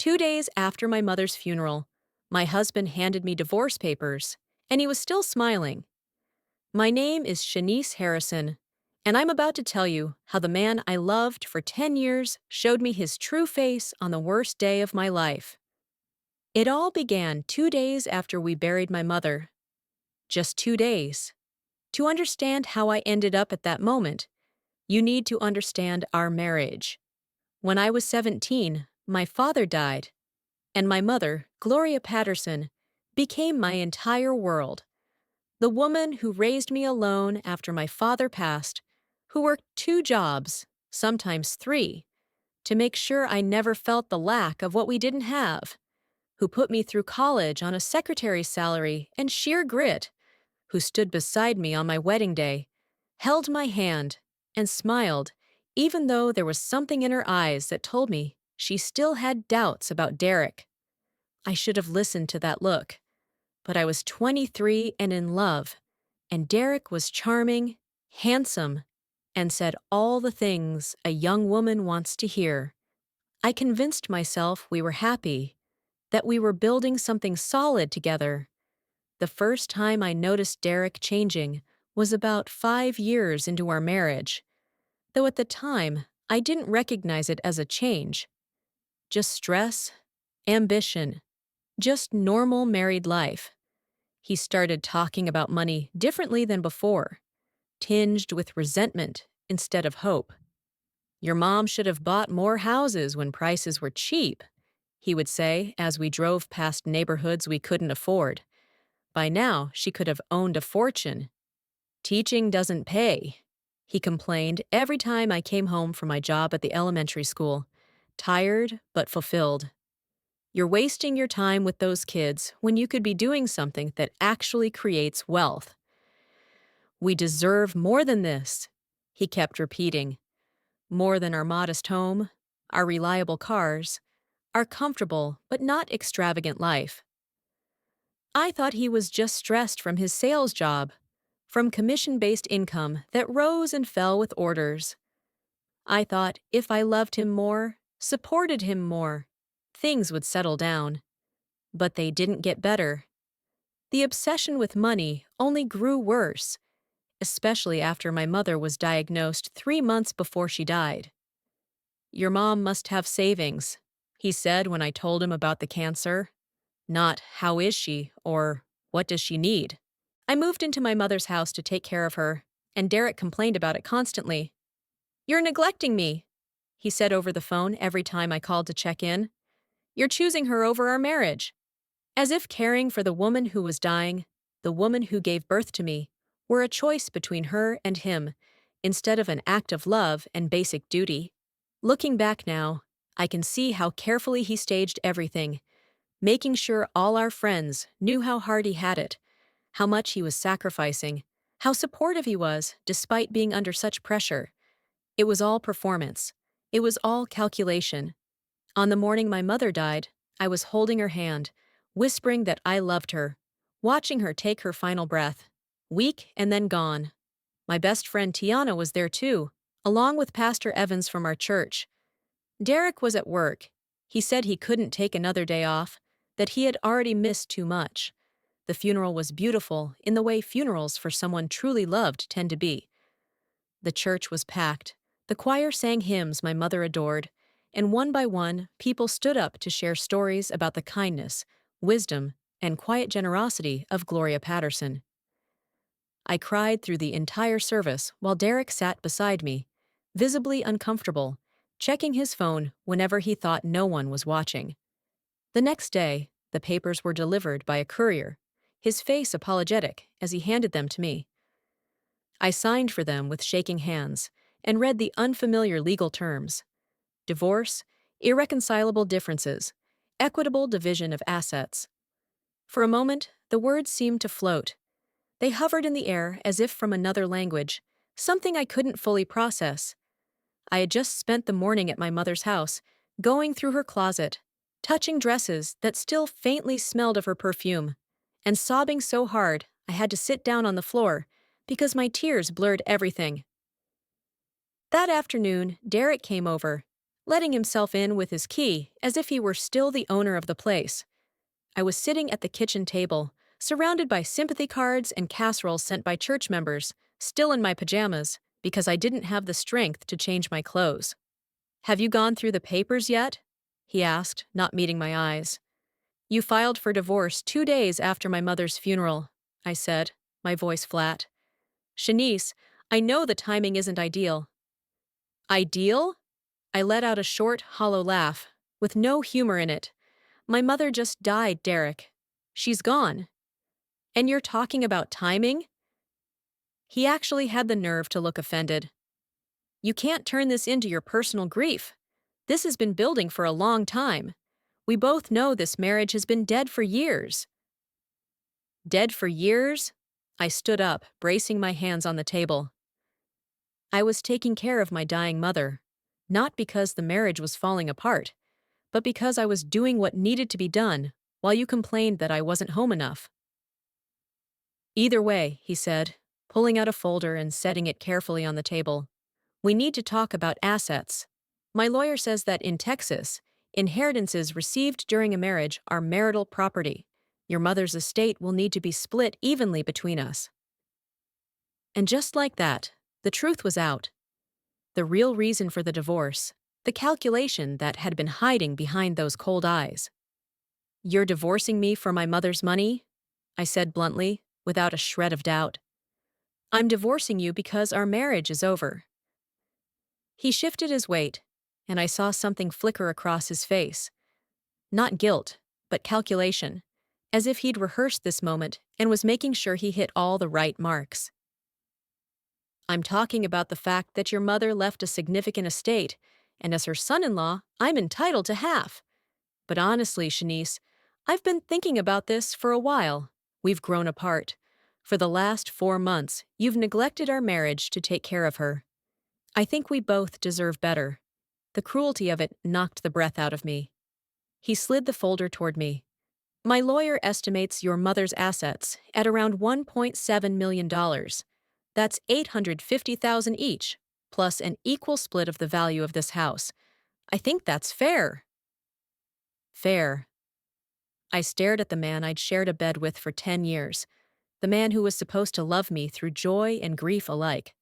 2 days after my mother's funeral, my husband handed me divorce papers, and he was still smiling. My name is Shanice Harrison, and I'm about to tell you how the man I loved for 10 years showed me his true face on the worst day of my life. It all began 2 days after we buried my mother. Just 2 days. To understand how I ended up at that moment, you need to understand our marriage. When I was 17, my father died, and my mother, Gloria Patterson, became my entire world. The woman who raised me alone after my father passed, who worked 2 jobs, sometimes 3, to make sure I never felt the lack of what we didn't have, who put me through college on a secretary's salary and sheer grit, who stood beside me on my wedding day, held my hand, and smiled, even though there was something in her eyes that told me she still had doubts about Derek. I should have listened to that look, but I was 23 and in love, and Derek was charming, handsome, and said all the things a young woman wants to hear. I convinced myself we were happy, that we were building something solid together. The first time I noticed Derek changing was about 5 years into our marriage, though at the time I didn't recognize it as a change. Just stress, ambition, just normal married life. He started talking about money differently than before, tinged with resentment instead of hope. "Your mom should have bought more houses when prices were cheap," he would say as we drove past neighborhoods we couldn't afford. "By now, she could have owned a fortune. Teaching doesn't pay," he complained every time I came home from my job at the elementary school, tired but fulfilled. "You're wasting your time with those kids when you could be doing something that actually creates wealth." "We deserve more than this," he kept repeating. More than our modest home, our reliable cars, our comfortable but not extravagant life. I thought he was just stressed from his sales job, from commission-based income that rose and fell with orders. I thought if I loved him more, supported him more, things would settle down. But they didn't get better. The obsession with money only grew worse, especially after my mother was diagnosed 3 months before she died. "Your mom must have savings," he said when I told him about the cancer. Not "how is she" or "what does she need?" I moved into my mother's house to take care of her, and Derek complained about it constantly. "You're neglecting me," he said over the phone every time I called to check in. "You're choosing her over our marriage." As if caring for the woman who was dying, the woman who gave birth to me, were a choice between her and him, instead of an act of love and basic duty. Looking back now, I can see how carefully he staged everything, making sure all our friends knew how hard he had it, how much he was sacrificing, how supportive he was despite being under such pressure. It was all performance. It was all calculation. On the morning my mother died, I was holding her hand, whispering that I loved her, watching her take her final breath, weak and then gone. My best friend Tiana was there too, along with Pastor Evans from our church. Derek was at work. He said he couldn't take another day off, that he had already missed too much. The funeral was beautiful in the way funerals for someone truly loved tend to be. The church was packed. The choir sang hymns my mother adored, and one by one, people stood up to share stories about the kindness, wisdom, and quiet generosity of Gloria Patterson. I cried through the entire service while Derek sat beside me, visibly uncomfortable, checking his phone whenever he thought no one was watching. The next day, the papers were delivered by a courier, his face apologetic as he handed them to me. I signed for them with shaking hands and read the unfamiliar legal terms: divorce, irreconcilable differences, equitable division of assets. For a moment, the words seemed to float. They hovered in the air as if from another language, something I couldn't fully process. I had just spent the morning at my mother's house, going through her closet, touching dresses that still faintly smelled of her perfume, and sobbing so hard I had to sit down on the floor because my tears blurred everything. That afternoon, Derek came over. letting himself in with his key as if he were still the owner of the place. I was sitting at the kitchen table, surrounded by sympathy cards and casseroles sent by church members, still in my pajamas, because I didn't have the strength to change my clothes. Have you gone through the papers yet? He asked, not meeting my eyes. You filed for divorce 2 days after my mother's funeral, I said, my voice flat. Shanice, I know the timing isn't ideal. Ideal? I let out a short, hollow laugh, with no humor in it. My mother just died, Derek. She's gone. And you're talking about timing? He actually had the nerve to look offended. You can't turn this into your personal grief. This has been building for a long time. We both know this marriage has been dead for years. Dead for years? I stood up, bracing my hands on the table. I was taking care of my dying mother, not because the marriage was falling apart, but because I was doing what needed to be done while you complained that I wasn't home enough. Either way, he said, pulling out a folder and setting it carefully on the table. We need to talk about assets. My lawyer says that in Texas, inheritances received during a marriage are marital property. Your mother's estate will need to be split evenly between us. And just like that, the truth was out. The real reason for the divorce, the calculation that had been hiding behind those cold eyes. You're divorcing me for my mother's money? I said bluntly, without a shred of doubt. I'm divorcing you because our marriage is over. He shifted his weight, and I saw something flicker across his face. Not guilt, but calculation, as if he'd rehearsed this moment and was making sure he hit all the right marks. I'm talking about the fact that your mother left a significant estate, and as her son-in-law, I'm entitled to half. But honestly, Shanice, I've been thinking about this for a while. We've grown apart. For the last 4 months, you've neglected our marriage to take care of her. I think we both deserve better. The cruelty of it knocked the breath out of me. He slid the folder toward me. My lawyer estimates your mother's assets at around $1.7 million. That's $850,000 each, plus an equal split of the value of this house. I think that's fair. Fair. I stared at the man I'd shared a bed with for 10 years, the man who was supposed to love me through joy and grief alike.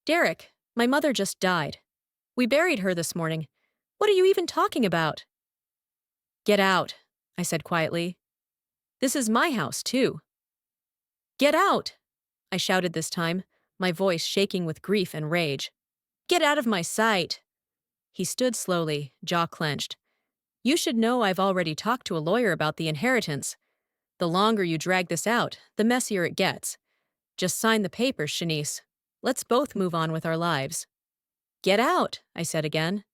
Derek, my mother just died. We buried her this morning. What are you even talking about? Get out, I said quietly. This is my house, too. Get out, I shouted this time, my voice shaking with grief and rage. Get out of my sight. He stood slowly, jaw clenched. You should know I've already talked to a lawyer about the inheritance. The longer you drag this out, the messier it gets. Just sign the papers, Shanice. Let's both move on with our lives. Get out, I said again.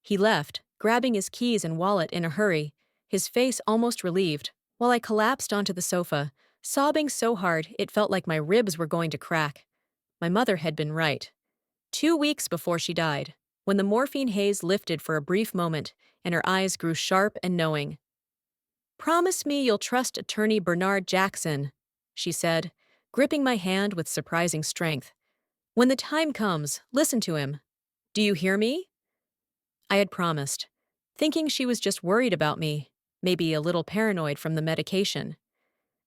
He left, grabbing his keys and wallet in a hurry, his face almost relieved, while I collapsed onto the sofa, sobbing so hard it felt like my ribs were going to crack. My mother had been right. 2 weeks before she died, when the morphine haze lifted for a brief moment and her eyes grew sharp and knowing. Promise me you'll trust attorney Bernard Jackson, she said, gripping my hand with surprising strength. When the time comes, listen to him. Do you hear me? I had promised, thinking she was just worried about me, maybe a little paranoid from the medication.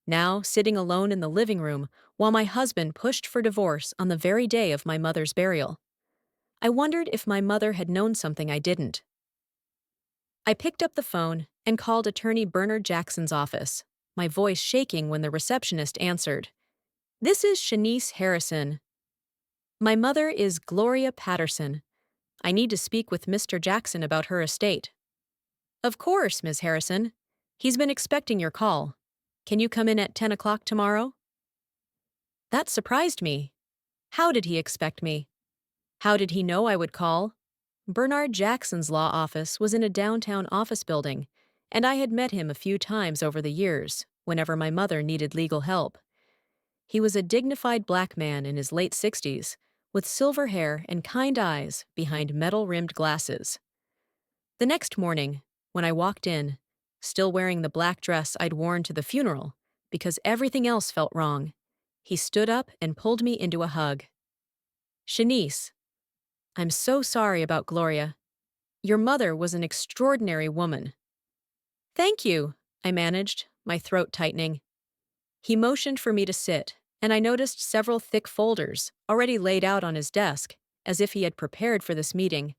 Now, sitting alone in the living room while my husband pushed for divorce on the very day of my mother's burial. I wondered if my mother had known something I didn't. I picked up the phone and called attorney Bernard Jackson's office, my voice shaking when the receptionist answered. This is Shanice Harrison. My mother is Gloria Patterson. I need to speak with Mr. Jackson about her estate. Of course, Ms. Harrison. He's been expecting your call. Can you come in at 10 o'clock tomorrow? That surprised me. How did he expect me? How did he know I would call? Bernard Jackson's law office was in a downtown office building, and I had met him a few times over the years, whenever my mother needed legal help. He was a dignified black man in his late 60s, with silver hair and kind eyes behind metal-rimmed glasses. The next morning, when I walked in, still wearing the black dress I'd worn to the funeral, because everything else felt wrong, he stood up and pulled me into a hug. Shanice, I'm so sorry about Gloria. Your mother was an extraordinary woman. Thank you, I managed, my throat tightening. He motioned for me to sit, and I noticed several thick folders already laid out on his desk, as if he had prepared for this meeting.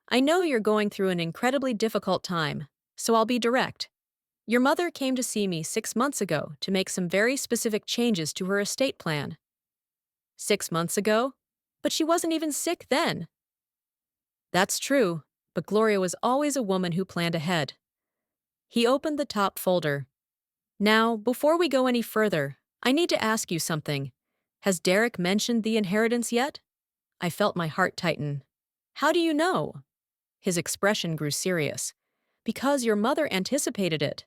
I know you're going through an incredibly difficult time, so I'll be direct. Your mother came to see me 6 months ago to make some very specific changes to her estate plan. 6 months ago? But she wasn't even sick then. That's true, but Gloria was always a woman who planned ahead. He opened the top folder. Now, before we go any further, I need to ask you something. Has Derek mentioned the inheritance yet? I felt my heart tighten. How do you know? His expression grew serious. Because your mother anticipated it.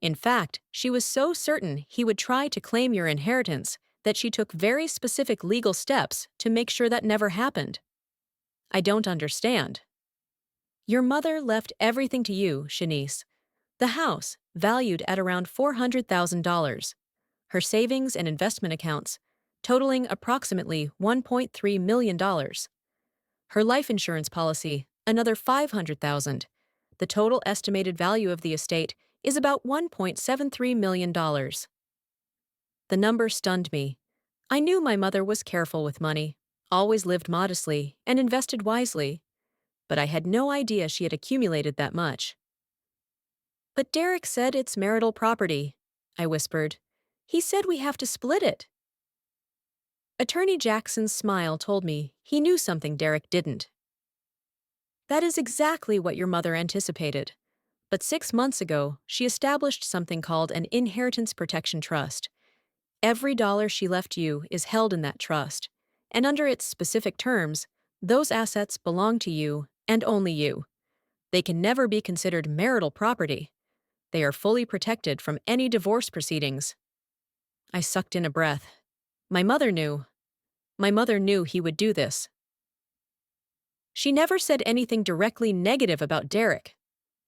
In fact, she was so certain he would try to claim your inheritance that she took very specific legal steps to make sure that never happened. I don't understand. Your mother left everything to you, Shanice. The house, valued at around $400,000. Her savings and investment accounts, totaling approximately $1.3 million. Her life insurance policy, another $500,000. The total estimated value of the estate is about $1.73 million. The number stunned me. I knew my mother was careful with money, always lived modestly, and invested wisely, but I had no idea she had accumulated that much. But Derek said it's marital property, I whispered. He said we have to split it. Attorney Jackson's smile told me he knew something Derek didn't. That is exactly what your mother anticipated. But 6 months ago, she established something called an Inheritance Protection Trust. Every dollar she left you is held in that trust, and under its specific terms, those assets belong to you and only you. They can never be considered marital property. They are fully protected from any divorce proceedings. I sucked in a breath. My mother knew. My mother knew he would do this. She never said anything directly negative about Derek,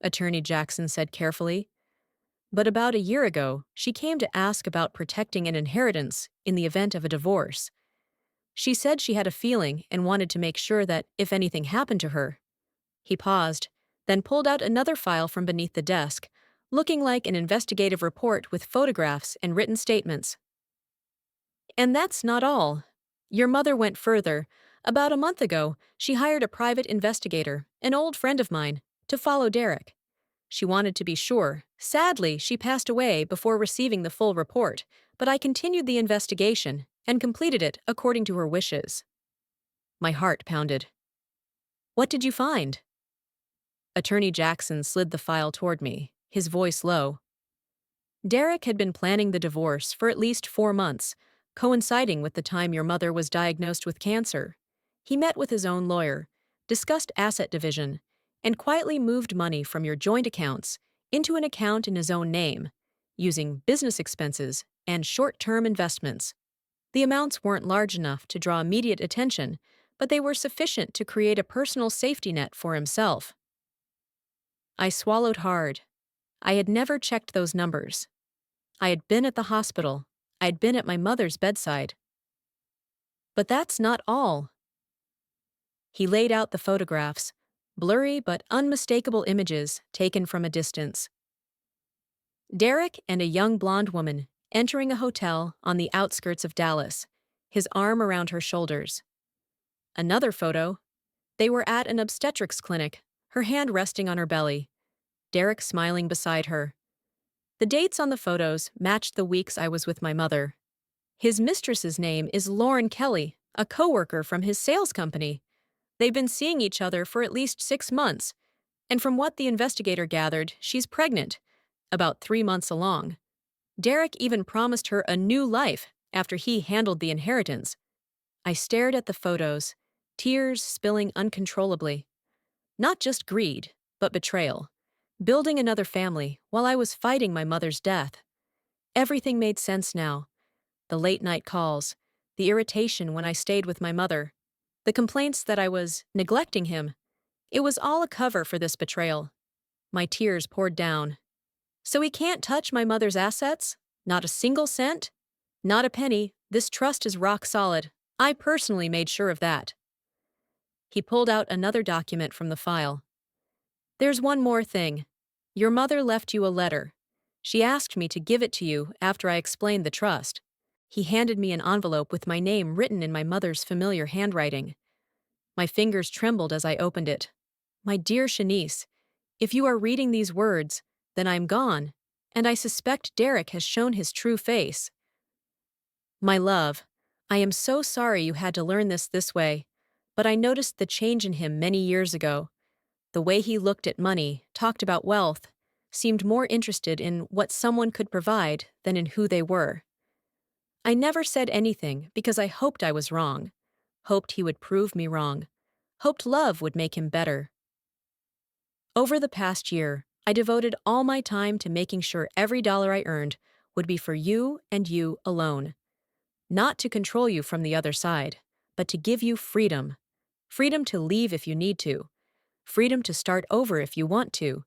Attorney Jackson said carefully. But about a year ago, she came to ask about protecting an inheritance in the event of a divorce. She said she had a feeling and wanted to make sure that if anything happened to her. He paused, then pulled out another file from beneath the desk, looking like an investigative report with photographs and written statements. And that's not all. Your mother went further. About a month ago, she hired a private investigator, an old friend of mine, to follow Derek. She wanted to be sure. Sadly, she passed away before receiving the full report, but I continued the investigation and completed it according to her wishes. My heart pounded. What did you find? Attorney Jackson slid the file toward me, his voice low. Derek had been planning the divorce for at least 4 months, coinciding with the time your mother was diagnosed with cancer. He met with his own lawyer, discussed asset division, and quietly moved money from your joint accounts into an account in his own name, using business expenses and short-term investments. The amounts weren't large enough to draw immediate attention, but they were sufficient to create a personal safety net for himself. I swallowed hard. I had never checked those numbers. I had been at the hospital. I had been at my mother's bedside. But that's not all. He laid out the photographs, blurry but unmistakable images taken from a distance. Derek and a young blonde woman entering a hotel on the outskirts of Dallas, his arm around her shoulders. Another photo. They were at an obstetrics clinic, her hand resting on her belly, Derek smiling beside her. The dates on the photos matched the weeks I was with my mother. His mistress's name is Lauren Kelly, a coworker from his sales company. They've been seeing each other for at least 6 months, and from what the investigator gathered, she's pregnant, about 3 months along. Derek even promised her a new life after he handled the inheritance. I stared at the photos, tears spilling uncontrollably. Not just greed, but betrayal. Building another family while I was fighting my mother's death. Everything made sense now. The late-night calls, the irritation when I stayed with my mother, the complaints that I was neglecting him. It was all a cover for this betrayal. My tears poured down. So he can't touch my mother's assets? Not a single cent? Not a penny. This trust is rock solid. I personally made sure of that. He pulled out another document from the file. There's one more thing. Your mother left you a letter. She asked me to give it to you after I explained the trust. He handed me an envelope with my name written in my mother's familiar handwriting. My fingers trembled as I opened it. My dear Shanice, if you are reading these words, then I'm gone, and I suspect Derek has shown his true face. My love, I am so sorry you had to learn this way, but I noticed the change in him many years ago. The way he looked at money, talked about wealth, seemed more interested in what someone could provide than in who they were. I never said anything because I hoped I was wrong, hoped he would prove me wrong, hoped love would make him better. Over the past year, I devoted all my time to making sure every dollar I earned would be for you and you alone. Not to control you from the other side, but to give you freedom. Freedom to leave if you need to. Freedom to start over if you want to.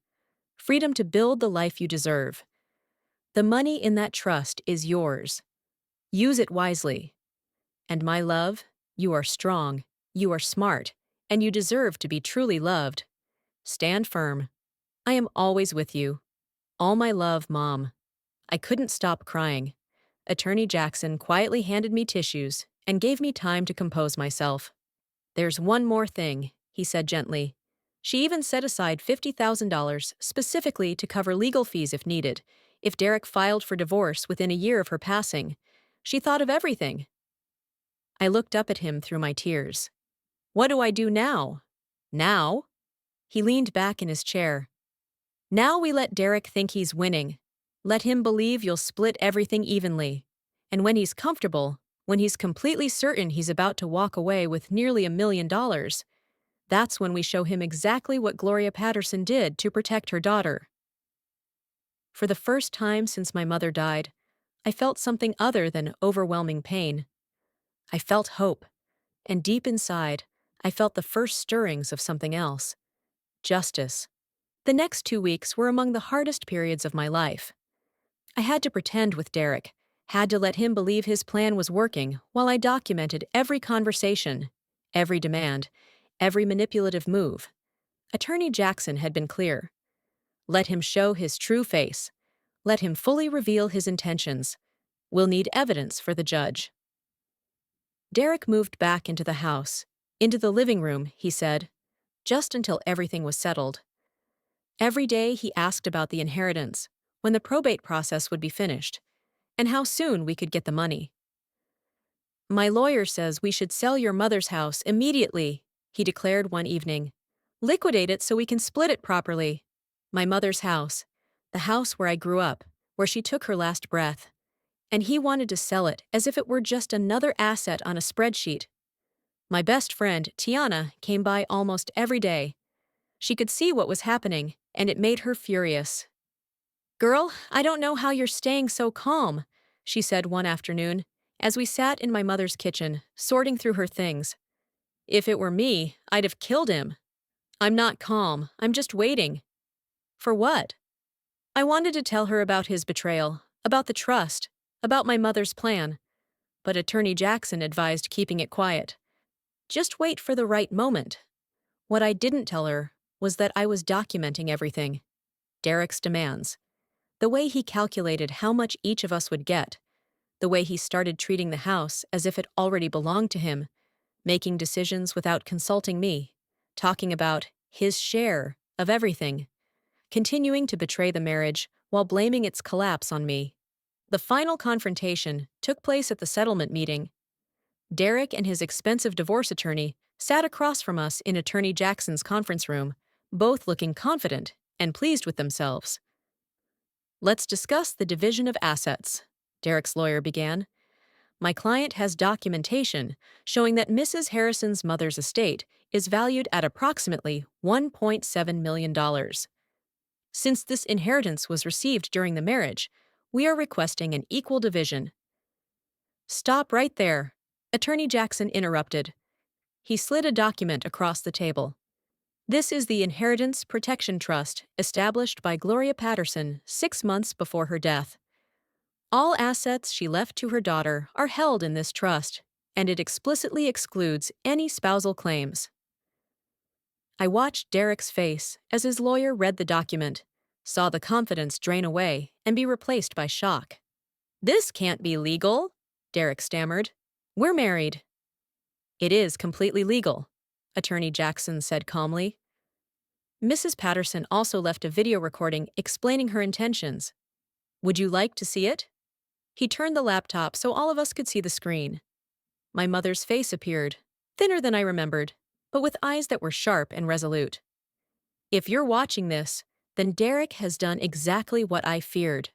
Freedom to build the life you deserve. The money in that trust is yours. Use it wisely. And my love, you are strong, you are smart, and you deserve to be truly loved. Stand firm. I am always with you. All my love, Mom. I couldn't stop crying. Attorney Jackson quietly handed me tissues and gave me time to compose myself. There's one more thing, he said gently. She even set aside $50,000 specifically to cover legal fees if needed, if Derek filed for divorce within a year of her passing. She thought of everything. I looked up at him through my tears. What do I do now? Now? He leaned back in his chair. Now we let Derek think he's winning. Let him believe you'll split everything evenly. And when he's comfortable, when he's completely certain he's about to walk away with nearly $1 million, that's when we show him exactly what Gloria Patterson did to protect her daughter. For the first time since my mother died, I felt something other than overwhelming pain. I felt hope, and deep inside, I felt the first stirrings of something else. Justice. The next 2 weeks were among the hardest periods of my life. I had to pretend with Derek, had to let him believe his plan was working while I documented every conversation, every demand, every manipulative move. Attorney Jackson had been clear. Let him show his true face. Let him fully reveal his intentions. We'll need evidence for the judge. Derek moved back into the house, into the living room, he said, just until everything was settled. Every day he asked about the inheritance, when the probate process would be finished, and how soon we could get the money. My lawyer says we should sell your mother's house immediately, he declared one evening. Liquidate it so we can split it properly. My mother's house, the house where I grew up, where she took her last breath. And he wanted to sell it as if it were just another asset on a spreadsheet. My best friend, Tiana, came by almost every day. She could see what was happening, and it made her furious. Girl, I don't know how you're staying so calm, she said one afternoon, as we sat in my mother's kitchen, sorting through her things. If it were me, I'd have killed him. I'm not calm, I'm just waiting. For what? I wanted to tell her about his betrayal, about the trust, about my mother's plan, but Attorney Jackson advised keeping it quiet. Just wait for the right moment. What I didn't tell her was that I was documenting everything. Derek's demands. The way he calculated how much each of us would get. The way he started treating the house as if it already belonged to him, making decisions without consulting me, talking about his share of everything, continuing to betray the marriage while blaming its collapse on me. The final confrontation took place at the settlement meeting. Derek and his expensive divorce attorney sat across from us in Attorney Jackson's conference room, both looking confident and pleased with themselves. Let's discuss the division of assets, Derek's lawyer began. My client has documentation showing that Mrs. Harrison's mother's estate is valued at approximately $1.7 million. Since this inheritance was received during the marriage, we are requesting an equal division. Stop right there, Attorney Jackson interrupted. He slid a document across the table. This is the Inheritance Protection Trust established by Gloria Patterson 6 months before her death. All assets she left to her daughter are held in this trust, and it explicitly excludes any spousal claims. I watched Derek's face as his lawyer read the document, saw the confidence drain away and be replaced by shock. "This can't be legal," Derek stammered. "We're married." "It is completely legal," Attorney Jackson said calmly. Mrs. Patterson also left a video recording explaining her intentions. "Would you like to see it?" He turned the laptop so all of us could see the screen. My mother's face appeared, thinner than I remembered, but with eyes that were sharp and resolute. "If you're watching this, then Derek has done exactly what I feared."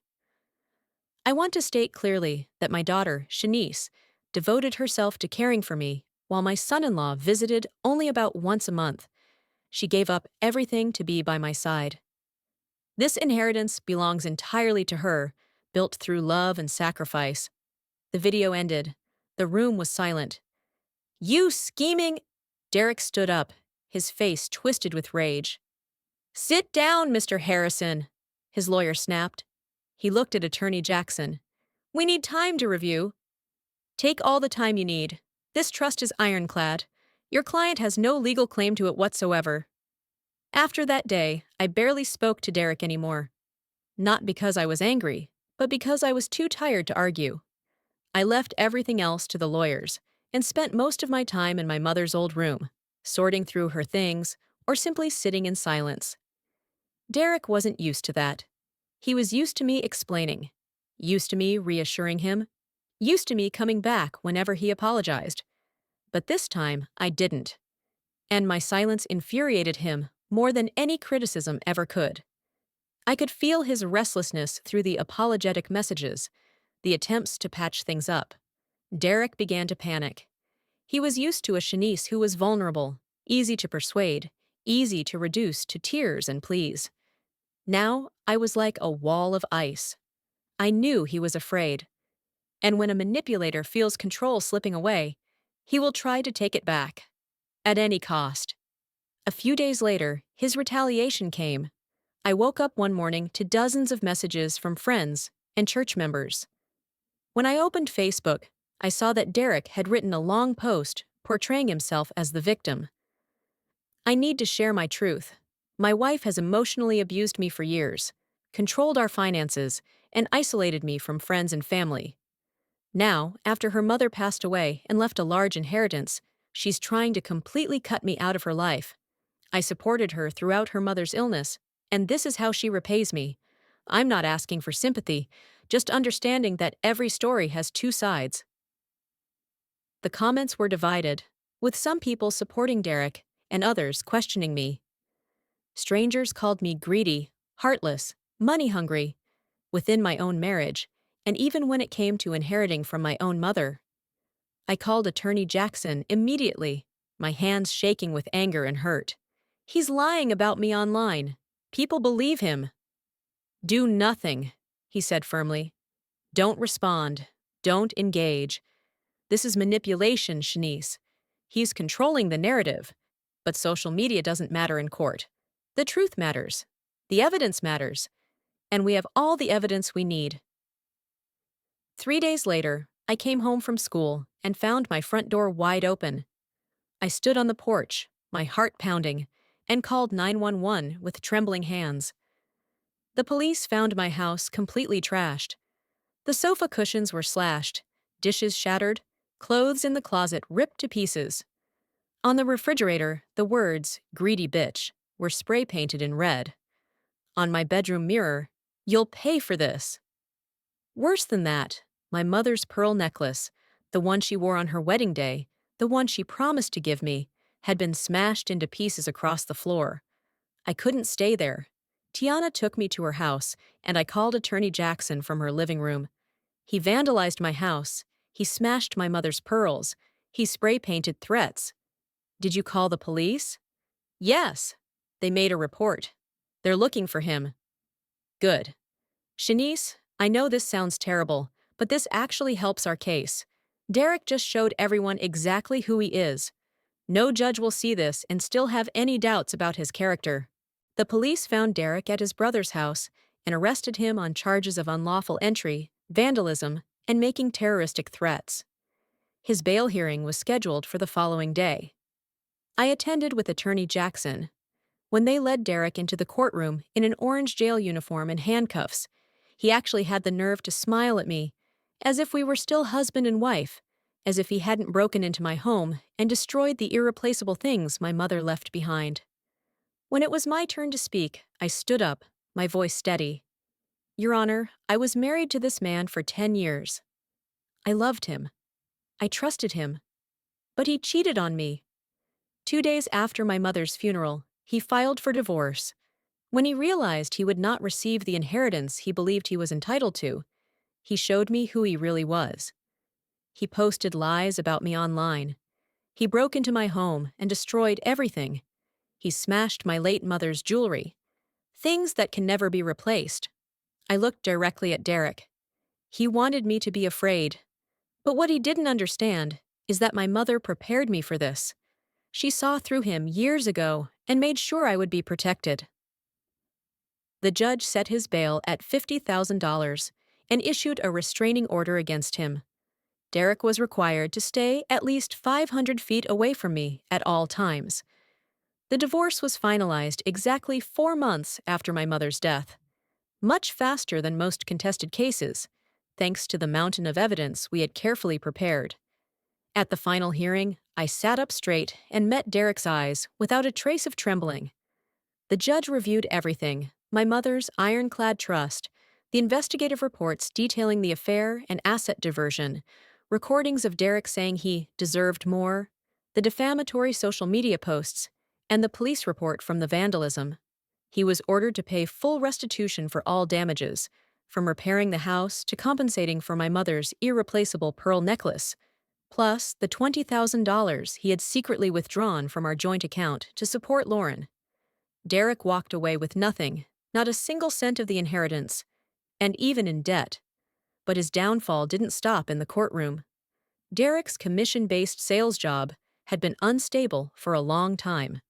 I want to state clearly that my daughter, Shanice, devoted herself to caring for me, while my son-in-law visited only about once a month. She gave up everything to be by my side. This inheritance belongs entirely to her, built through love and sacrifice. The video ended. The room was silent. "You scheming—" Derek stood up, his face twisted with rage. "Sit down, Mr. Harrison," his lawyer snapped. He looked at Attorney Jackson. "We need time to review." "Take all the time you need. This trust is ironclad. Your client has no legal claim to it whatsoever." After that day, I barely spoke to Derek anymore. Not because I was angry, but because I was too tired to argue. I left everything else to the lawyers and spent most of my time in my mother's old room, sorting through her things or simply sitting in silence. Derek wasn't used to that. He was used to me explaining, used to me reassuring him, used to me coming back whenever he apologized. But this time, I didn't. And my silence infuriated him more than any criticism ever could. I could feel his restlessness through the apologetic messages, the attempts to patch things up. Derek began to panic. He was used to a Shanice who was vulnerable, easy to persuade, easy to reduce to tears and pleas. Now I was like a wall of ice. I knew he was afraid. And when a manipulator feels control slipping away, he will try to take it back, at any cost. A few days later, his retaliation came. I woke up one morning to dozens of messages from friends and church members. When I opened Facebook, I saw that Derek had written a long post portraying himself as the victim. "I need to share my truth. My wife has emotionally abused me for years, controlled our finances, and isolated me from friends and family. Now, after her mother passed away and left a large inheritance, she's trying to completely cut me out of her life. I supported her throughout her mother's illness, and this is how she repays me. I'm not asking for sympathy, just understanding that every story has two sides." The comments were divided, with some people supporting Derek and others questioning me. Strangers called me greedy, heartless, money-hungry, within my own marriage, and even when it came to inheriting from my own mother. I called Attorney Jackson immediately, my hands shaking with anger and hurt. "He's lying about me online. People believe him." "Do nothing," he said firmly. "Don't respond. Don't engage. This is manipulation, Shanice. He's controlling the narrative. But social media doesn't matter in court. The truth matters. The evidence matters. And we have all the evidence we need." 3 days later, I came home from school and found my front door wide open. I stood on the porch, my heart pounding, and called 911 with trembling hands. The police found my house completely trashed. The sofa cushions were slashed, dishes shattered, clothes in the closet ripped to pieces. On the refrigerator, the words, "Greedy bitch," were spray painted in red. On my bedroom mirror, "You'll pay for this." Worse than that, my mother's pearl necklace, the one she wore on her wedding day, the one she promised to give me, had been smashed into pieces across the floor. I couldn't stay there. Tiana took me to her house, and I called Attorney Jackson from her living room. He vandalized my house. He smashed my mother's pearls. He spray-painted threats. "Did you call the police?" "Yes. They made a report. They're looking for him." "Good. Shanice, I know this sounds terrible, but this actually helps our case. Derek just showed everyone exactly who he is. No judge will see this and still have any doubts about his character." The police found Derek at his brother's house and arrested him on charges of unlawful entry, vandalism, and making terroristic threats. His bail hearing was scheduled for the following day. I attended with Attorney Jackson, When they led Derek into the courtroom in an orange jail uniform and handcuffs, he actually had the nerve to smile at me, as if we were still husband and wife, as if he hadn't broken into my home and destroyed the irreplaceable things my mother left behind. When it was my turn to speak, I stood up, my voice steady. Your Honor, I was married to this man for 10 years. I loved him. I trusted him. But he cheated on me. 2 days after my mother's funeral, he filed for divorce. When he realized he would not receive the inheritance he believed he was entitled to, he showed me who he really was. He posted lies about me online. He broke into my home and destroyed everything. He smashed my late mother's jewelry. Things that can never be replaced. I looked directly at Derek. He wanted me to be afraid. But what he didn't understand is that my mother prepared me for this. She saw through him years ago and made sure I would be protected. The judge set his bail at $50,000 and issued a restraining order against him. Derek was required to stay at least 500 feet away from me at all times. The divorce was finalized exactly 4 months after my mother's death, much faster than most contested cases, thanks to the mountain of evidence we had carefully prepared. At the final hearing, I sat up straight and met Derek's eyes without a trace of trembling. The judge reviewed everything: my mother's ironclad trust, the investigative reports detailing the affair and asset diversion, recordings of Derek saying he deserved more, the defamatory social media posts, and the police report from the vandalism. He was ordered to pay full restitution for all damages, from repairing the house to compensating for my mother's irreplaceable pearl necklace, plus the $20,000 he had secretly withdrawn from our joint account to support Lauren. Derek walked away with nothing, not a single cent of the inheritance, and even in debt. But his downfall didn't stop in the courtroom. Derek's commission-based sales job had been unstable for a long time.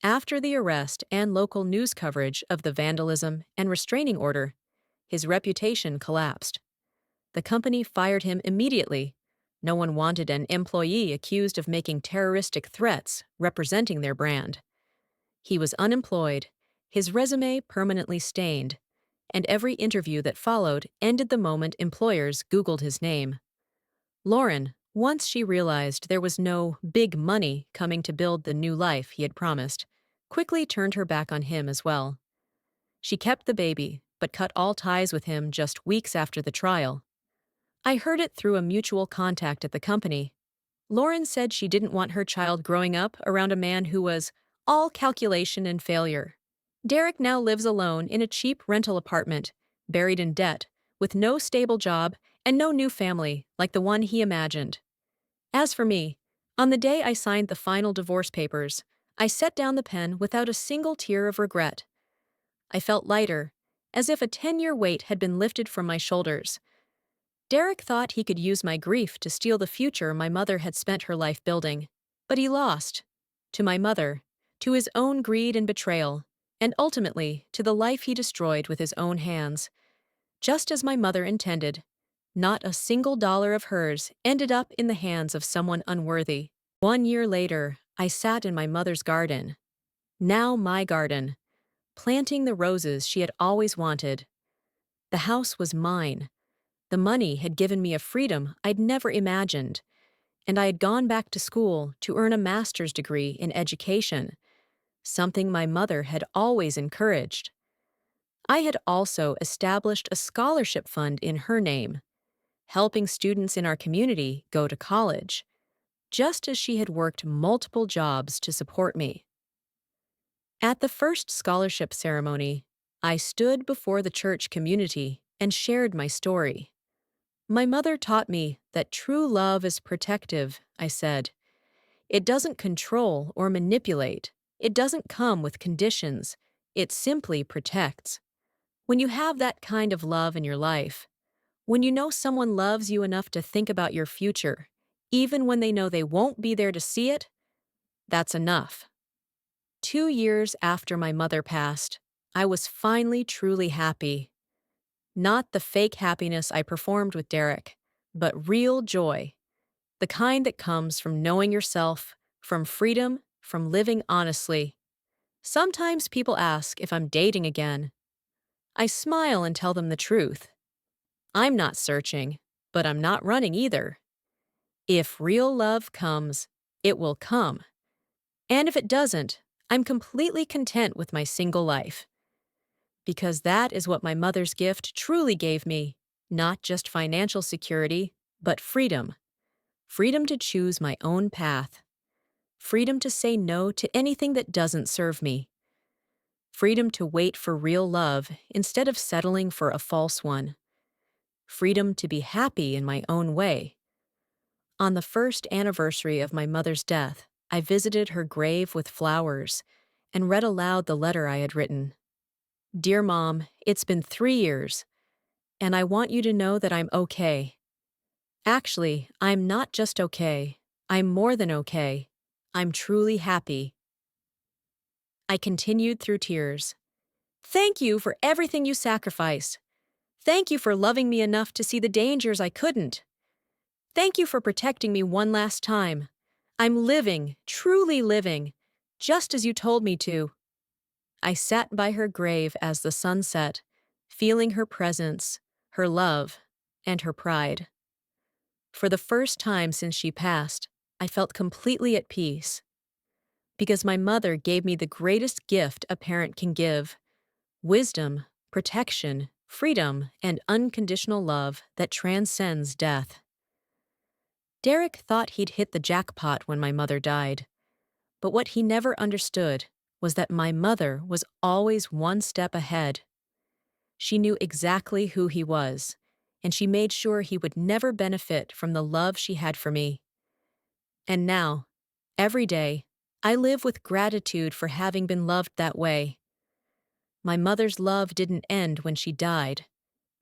After the arrest and local news coverage of the vandalism and restraining order, his reputation collapsed. The company fired him immediately. No one wanted an employee accused of making terroristic threats representing their brand. He was unemployed, his resume permanently stained, and every interview that followed ended the moment employers Googled his name. Lauren, once she realized there was no big money coming to build the new life he had promised, quickly turned her back on him as well. She kept the baby, but cut all ties with him just weeks after the trial. I heard it through a mutual contact at the company. Lauren said she didn't want her child growing up around a man who was all calculation and failure. Derek now lives alone in a cheap rental apartment, buried in debt, with no stable job and no new family like the one he imagined. As for me, on the day I signed the final divorce papers, I set down the pen without a single tear of regret. I felt lighter, as if a 10-year weight had been lifted from my shoulders. Derek thought he could use my grief to steal the future my mother had spent her life building, but he lost. To my mother, to his own greed and betrayal, and ultimately to the life he destroyed with his own hands. Just as my mother intended, not a single dollar of hers ended up in the hands of someone unworthy. 1 year later, I sat in my mother's garden, now my garden, planting the roses she had always wanted. The house was mine. The money had given me a freedom I'd never imagined, and I had gone back to school to earn a master's degree in education, something my mother had always encouraged. I had also established a scholarship fund in her name, helping students in our community go to college, just as she had worked multiple jobs to support me. At the first scholarship ceremony, I stood before the church community and shared my story. My mother taught me that true love is protective, I said. It doesn't control or manipulate. It doesn't come with conditions. It simply protects. When you have that kind of love in your life, when you know someone loves you enough to think about your future, even when they know they won't be there to see it, that's enough. 2 years after my mother passed, I was finally truly happy. Not the fake happiness I performed with Derek, but real joy. The kind that comes from knowing yourself, from freedom, from living honestly. Sometimes people ask if I'm dating again. I smile and tell them the truth. I'm not searching, but I'm not running either. If real love comes, it will come. And if it doesn't, I'm completely content with my single life. Because that is what my mother's gift truly gave me, not just financial security, but freedom. Freedom to choose my own path. Freedom to say no to anything that doesn't serve me. Freedom to wait for real love instead of settling for a false one. Freedom to be happy in my own way. On the first anniversary of my mother's death, I visited her grave with flowers and read aloud the letter I had written. Dear Mom, it's been 3 years, and I want you to know that I'm okay. Actually, I'm not just okay. I'm more than okay. I'm truly happy. I continued through tears. Thank you for everything you sacrificed. Thank you for loving me enough to see the dangers I couldn't. Thank you for protecting me one last time. I'm living, truly living, just as you told me to. I sat by her grave as the sun set, feeling her presence, her love, and her pride. For the first time since she passed, I felt completely at peace. Because my mother gave me the greatest gift a parent can give: wisdom, protection, freedom, and unconditional love that transcends death. Derek thought he'd hit the jackpot when my mother died. But what he never understood was that my mother was always one step ahead. She knew exactly who he was, and she made sure he would never benefit from the love she had for me. And now, every day, I live with gratitude for having been loved that way. My mother's love didn't end when she died.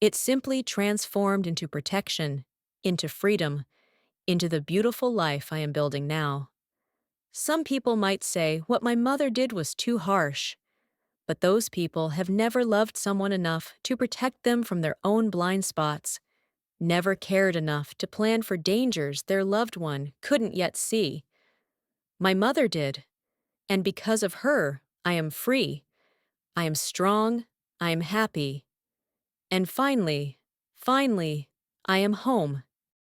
It simply transformed into protection, into freedom, into the beautiful life I am building now. Some people might say what my mother did was too harsh, but those people have never loved someone enough to protect them from their own blind spots, never cared enough to plan for dangers their loved one couldn't yet see. My mother did, and because of her, I am free, I am strong, I am happy, and finally, I am home.